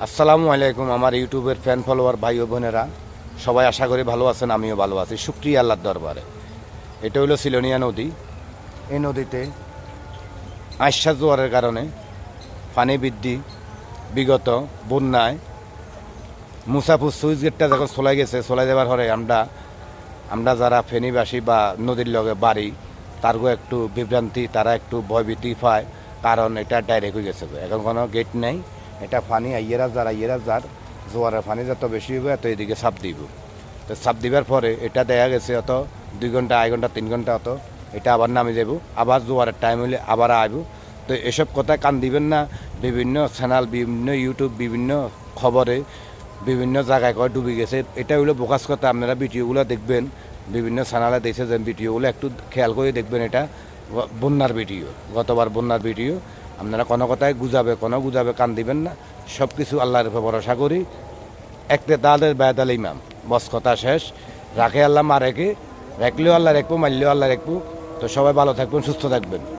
আসসালামু আলাইকুম আমার ইউটিউবের ফ্যান ফলোয়ার ভাই ও বোনেরা, সবাই আশা করি ভালো আছেন। আমিও ভালো আছি, শুকরিয়া আল্লাহর দরবারে। এটা হলো সিলোনিয়া নদী। এই নদীতে আইসা জোয়ারের কারণে পানি বৃদ্ধি, বিগত বন্যায় মুসাফুর সুইচ গেটটা যখন চলাই গেছে, চলাই দেওয়ার পরে আমরা যারা ফেনীবাসী বা নদীর লগে বাড়ি, তারও একটু বিভ্রান্তি, তারা একটু ভয়ভীতি পায়, কারণ এটা ডাইরেক্ট হয়ে গেছে। এখন কোনো গেট নেই, এটা পানি আইয়েরা যার জোয়ারের পানি যত বেশি হবে এত এদিকে চাপ দিব। তো চাপ দিবার পরে এটা দেখা গেছে অত 2 ঘন্টা, 1 ঘন্টা, 3 ঘন্টা অত এটা আবার নামে যাব, আবার জোয়ারের টাইম হলে আবার আইব। তো এসব কথা কান দিবেন না। বিভিন্ন চ্যানেল, বিভিন্ন ইউটিউব, বিভিন্ন খবরে বিভিন্ন জায়গায় কয় ডুবে গেছে, এটা হলো বোকাস কথা। আপনারা ভিডিওগুলো দেখবেন, বিভিন্ন চ্যানেলে দেখছে যে ভিডিওগুলো একটু খেয়াল করে দেখবেন। এটা বন্যার ভিডিও, গতবার বন্যার ভিডিও। আপনারা কোনো কথায় কোনো গুজাবে কান দিবেন না। সব কিছু আল্লাহর উপর ভরসা করি। একতে তাদের বেদাল ইমাম, বস কথা শেষ। রাখে আল্লাহ, মারেকে রাখলেও আল্লাহ রাখবো, মারলেও আল্লাহ রাখবো। তো সবাই ভালো থাকবেন, সুস্থ থাকবেন।